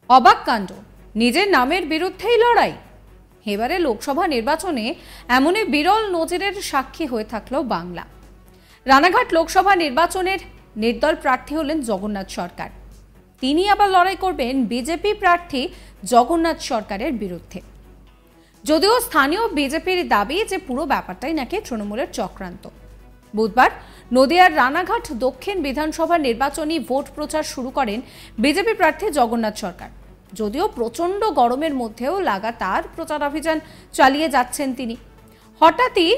অবাক কাণ্ড, নিজের নামের বিরুদ্ধেই লড়াই। এবারে লোকসভা নির্বাচনে এমনই বিরল নজিরের সাক্ষী হয়ে থাকলো বাংলা। রানাঘাট লোকসভা নির্বাচনের নির্দল প্রার্থী হলেন জগন্নাথ সরকার। তিনি আবার লড়াই করবেন বিজেপি প্রার্থী জগন্নাথ সরকারের বিরুদ্ধে। যদিও স্থানীয় বিজেপির দাবি যে পুরো ব্যাপারটাই নাকি তৃণমূলের চক্রান্ত। বুধবার নদিয়ার রানাঘাট দক্ষিণ বিধানসভা নির্বাচনী ভোট প্রচার শুরু করেন বিজেপি প্রার্থী জগন্নাথ সরকার। যদিও প্রচণ্ড গরমের মধ্যেও লাগাতার প্রচারাভিযান চালিয়ে যাচ্ছেন তিনি। হঠাৎই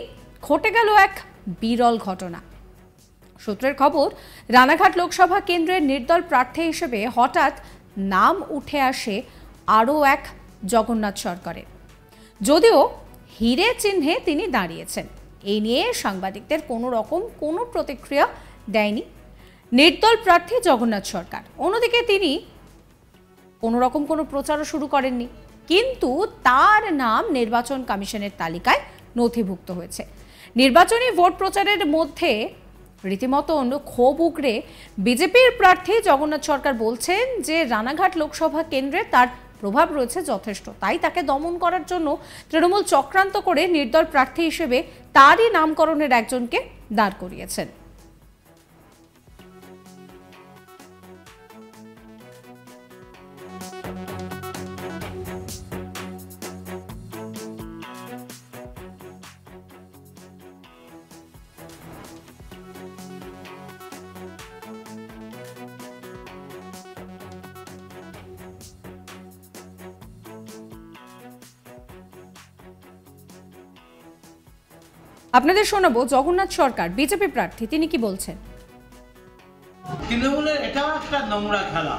ঘটে গেল এক বিরল ঘটনা। সূত্রের খবর, রানাঘাট লোকসভা কেন্দ্রের নির্দল প্রার্থী হিসেবে হঠাৎ নাম উঠে আসে আরও এক জগন্নাথ সরকারের। যদিও হিরে চিহ্নে তিনি দাঁড়িয়েছেন, এই নিয়ে সাংবাদিকদের কোনো প্রতিক্রিয়া দেয়নি নির্দল প্রার্থী জগন্নাথ সরকার। অন্যদিকে তিনি কোনো প্রচারও শুরু করেননি, কিন্তু তার নাম নির্বাচন কমিশনের তালিকায় নথিভুক্ত হয়েছে। নির্বাচনী ভোট প্রচারের মধ্যে রীতিমতো ক্ষোভ উগরে বিজেপির প্রার্থী জগন্নাথ সরকার বলছেন যে রানাঘাট লোকসভা কেন্দ্রে তার প্রভাব রয়েছে যথেষ্ট, তাই তাকে দমন করার জন্য তৃণমূল চক্রান্ত করে নির্দল প্রার্থী হিসেবে তারই নামকরণের একজনকে দাঁড় করিয়েছেন। আপনাদের শোনাবো জগন্নাথ সরকার বিজেপি প্রার্থী, তিনি কি বলছেন। তৃণমূলের এটাও একটা নোংরা খেলা।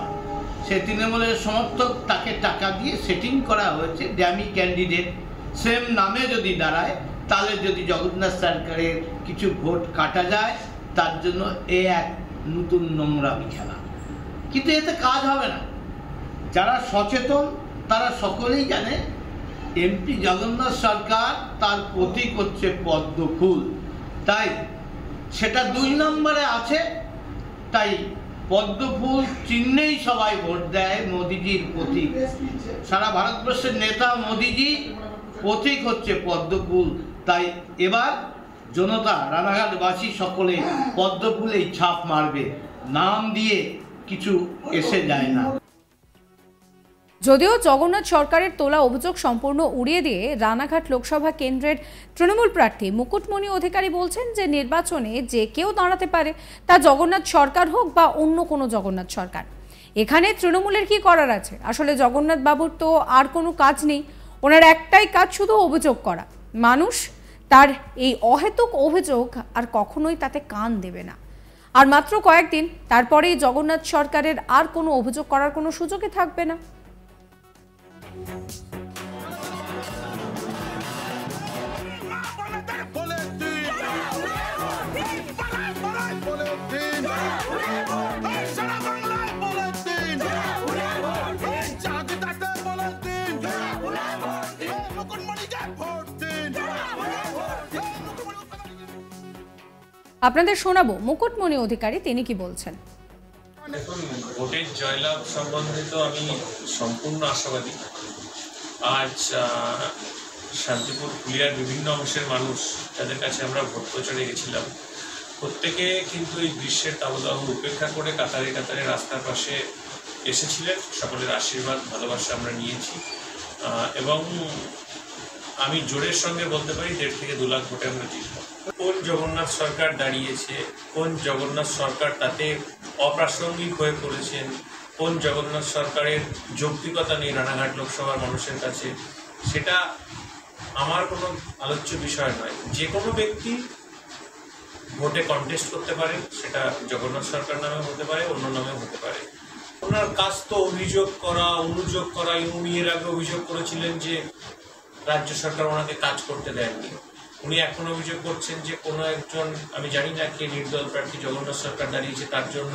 সে তৃণমূলের সমর্থক, তাকে টাকা দিয়ে সেটিং করা হয়েছে ড্যামি ক্যান্ডিডেট, সেম নামে যদি দাঁড়ায় তাহলে যদি জগন্নাথ সরকারের কিছু ভোট কাটা যায়, তার জন্য এ এক নতুন নোংরামি খেলা। কিন্তু এতে কাজ হবে না। যারা সচেতন তারা সকলেই জানে এমপি জগন্নাথ সরকার, তার প্রতীক হচ্ছে পদ্ম ফুল, তাই সেটা 2 নম্বরে আছে। তাই পদ্ম ফুল চিহ্নেই সবাই ভোট দেয়। মোদিজির প্রতীক, সারা ভারতবর্ষের নেতা মোদিজি, প্রতীক হচ্ছে পদ্ম ফুল। তাই এবার জনতা, রানাঘাটবাসী সকলে পদ্ম ফুলেই ছাপ মারবে, নাম দিয়ে কিছু এসে যায় না। যদিও জগন্নাথ সরকারের তোলা অভিযোগ সম্পূর্ণ উড়িয়ে দিয়ে রানাঘাট লোকসভা কেন্দ্রের তৃণমূল প্রার্থী মুকুটমণি অধিকারী বলছেন যে নির্বাচনে যে কেউ দাঁড়াতে পারে, তা জগন্নাথ সরকার হোক বা অন্য কোনো জগন্নাথ সরকার। এখানে তৃণমূলের কি করার আছে? আসলে জগন্নাথ বাবুর তো আর কোনো কাজ নেই, ওনার একটাই কাজ শুধু অভিযোগ করা। মানুষ তার এই অহেতুক অভিযোগ আর কখনোই তাতে কান দেবে না। আর মাত্র কয়েকদিন তারপরেই জগন্নাথ সরকারের আর কোনো অভিযোগ করার কোনো সুযোগই থাকবে না। আপনাদের শোনাবো মুকুটমণি অধিকারী, তিনি কি বলছেন। দেখুন, ভোটের জয়লাভ সম্বন্ধিত আমি সম্পূর্ণ আশাবাদী। আজ শান্তিপুর ফুলিয়ার বিভিন্ন অংশের মানুষ যাদের কাছে আমরা ভোট প্রচারে গেছিলাম, প্রত্যেকে কিন্তু এই গ্রীষ্মের তাবদাহ উপেক্ষা করে কাতারে কাতারে রাস্তার পাশে এসেছিলেন। সকলের আশীর্বাদ ভালোবাসা আমরা নিয়েছি এবং আমি জোরের সঙ্গে বলতে পারি 1.5 থেকে 2 লাখ ভোটে আমরা জিতব। কোন জগন্নাথ সরকার দাঁড়িয়েছে, কোন জগন্নাথ সরকার তাতে অপ্রাসঙ্গিক হয়ে পড়েছেন, কোন জগন্নাথ সরকারের যৌক্তিকতা নেই রানাঘাট লোকসভার মানুষের কাছে, সেটা আমার কোনো আলোচ্য বিষয় নয়। যে কোনো ব্যক্তি ভোটে কন্টেস্ট করতে পারে, সেটা জগন্নাথ সরকার নামে হতে পারে, অন্য নামেও হতে পারে। ওনার কাজ তো অভিযোগ করা, অনুযোগ করা। উনি এর আগে অভিযোগ করেছিলেন যে রাজ্য সরকার ওনাকে কাজ করতে দেয়নি। উনি এখন অভিযোগ করছেন যে কোনো একজন, আমি জানি না কে নির্দল প্রার্থী জগন্নাথ সরকার দাঁড়িয়েছে, তার জন্য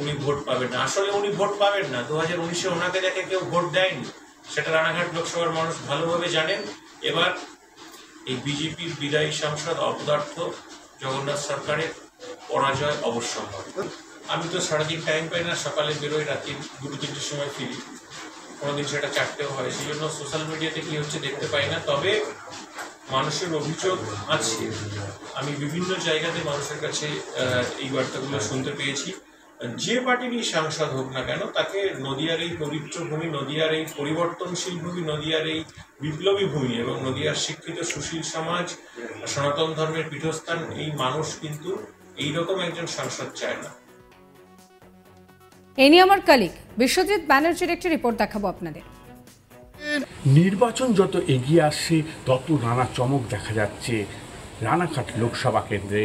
উনি ভোট পাবেন না। আসলে উনি ভোট পাবেন না। 2019-এ ওনাকে দেখে কেউ ভোট দেয়নি, সেটা রানাঘাট লোকসভার মানুষ ভালোভাবে জানেন। এবার এই বিজেপির বিদায়ী সাংসদ অপদার্থ জগন্নাথ সরকারের পরাজয় অবশ্যম্ভাবী। আমি তো সারাদিন টাইম পাই না, সকালে বেরোই, রাত্রি 2-3টের সময় ফিরি। কোনোদিন সেটা চারটেও হয়, সেই জন্য সোশ্যাল মিডিয়াতে কি হচ্ছে দেখতে পাই না। তবে মানুষের অভিযোগ আছে, আমি বিভিন্ন জায়গাতে মানুষের কাছে এই বার্তাগুলো শুনতে পেয়েছি। যে পার্টিরই সাংসদ হোক না কেন, তাকে নদিয়ার এই পবিত্র ভূমি, নদিয়ার এই পরিবর্তনশীল ভূমি, নদিয়ার এই বিপ্লবী ভূমি এবং নদিয়ার শিক্ষিত সুশীল সমাজ, সনাতন ধর্মের পীঠস্থান, এই মানুষ কিন্তু এইরকম একজন সাংসদ চায় না। এই নিয়ে আমার কলিগ বিশ্বজিৎ ব্যানার্জির একটি রিপোর্ট দেখাবো আপনাদের। নির্বাচন যত এগিয়ে আসছে তত নানা চমক দেখা যাচ্ছে রানাঘাট লোকসভা কেন্দ্রে।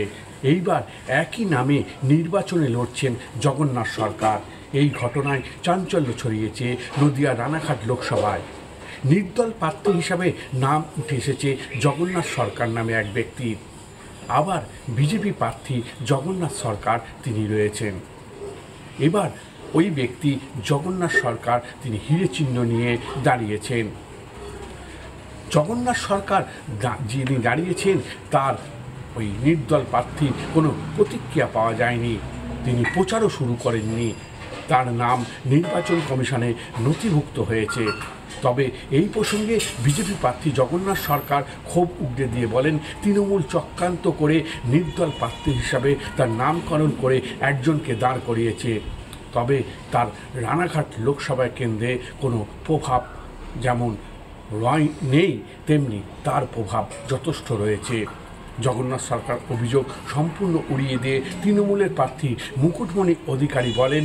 এইবার একই নামে নির্বাচনে লড়ছেন জগন্নাথ সরকার। এই ঘটনায় চাঞ্চল্য ছড়িয়েছে নদিয়া রানাঘাট লোকসভায়। নির্দল প্রার্থী হিসাবে নাম উঠে এসেছে জগন্নাথ সরকার নামে এক ব্যক্তির। আবার বিজেপি প্রার্থী জগন্নাথ সরকার তিনি রয়েছেন। এবার ওই ব্যক্তি জগন্নাথ সরকার তিনি হিরে চিহ্ন নিয়ে দাঁড়িয়েছেন। জগন্নাথ সরকার যিনি দাঁড়িয়েছেন তার ওই নির্দল প্রার্থী কোনো প্রতিক্রিয়া পাওয়া যায়নি, তিনি প্রচারও শুরু করেননি। তার নাম নির্বাচন কমিশনে নথিভুক্ত হয়েছে। তবে এই প্রসঙ্গে বিজেপি প্রার্থী জগন্নাথ সরকার ক্ষোভ উগড়ে দিয়ে বলেন, তৃণমূল চক্রান্ত করে নির্দল প্রার্থী হিসাবে তার নামকরণ করে একজনকে দাঁড় করিয়েছে। তবে তার রানাঘাট লোকসভা কেন্দ্রে কোনো প্রভাব যেমন নেই, তেমনি তার প্রভাব যথেষ্ট রয়েছে। জগন্নাথ সরকার অভিযোগ সম্পূর্ণ উড়িয়ে দিয়ে তৃণমূলের প্রার্থী মুকুটমণি অধিকারী বলেন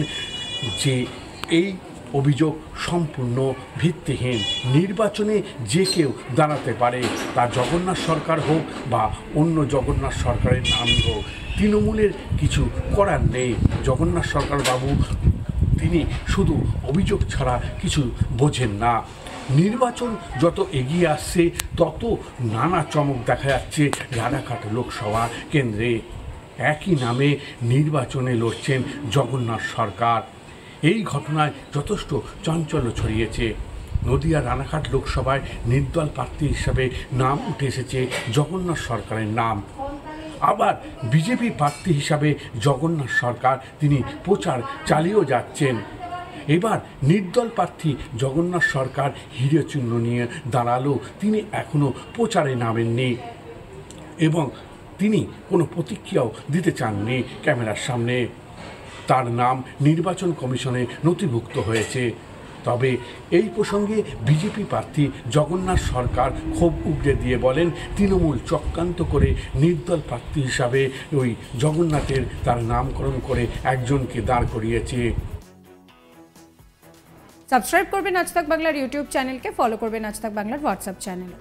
যে এই অভিযোগ সম্পূর্ণ ভিত্তিহীন। নির্বাচনে যে কেউ দাঁড়াতে পারে, তা জগন্নাথ সরকার হোক বা অন্য জগন্নাথ সরকারের নাম হোক, তৃণমূলের কিছু করার নেই। জগন্নাথ সরকার বাবু তিনি শুধু অভিযোগ ছাড়া কিছু বোঝেন না। নির্বাচন যত এগিয়ে আসছে তত নানা চমক দেখা যাচ্ছে রানাঘাট লোকসভা কেন্দ্রে। একই নামে নির্বাচনে লড়ছেন জগন্নাথ সরকার। এই ঘটনায় যথেষ্ট চাঞ্চল্য ছড়িয়েছে। নদিয়া রানাঘাট লোকসভায় নির্দল প্রার্থী হিসাবে নাম উঠে এসেছে জগন্নাথ সরকারের নাম। আবার বিজেপি প্রার্থী হিসাবে জগন্নাথ সরকার তিনি প্রচার চালিয়েও যাচ্ছেন। এবার নির্দল প্রার্থী জগন্নাথ সরকার হিরে চিহ্ন নিয়ে দাঁড়ালেও তিনি এখনও প্রচারে নামেননি এবং তিনি কোনো প্রতিক্রিয়াও দিতে চাননি ক্যামেরার সামনে। তার নাম নির্বাচন কমিশনে নথিভুক্ত হয়েছে। তবে এই প্রসঙ্গে বিজেপি প্রার্থী জগন্নাথ সরকার ক্ষোভ উগড়ে দিয়ে বলেন, তৃণমূল চক্রান্ত করে নির্দল প্রার্থী হিসাবে ওই জগন্নাথের তার নামকরণ করে একজনকে দাঁড় করিয়েছে। সাবস্ক্রাইব করবেন আজ তাক বাংলার ইউটিউব চ্যানেলকে, ফলো করবেন আজ তাক বাংলার হোয়াটসঅ্যাপ চ্যানেল।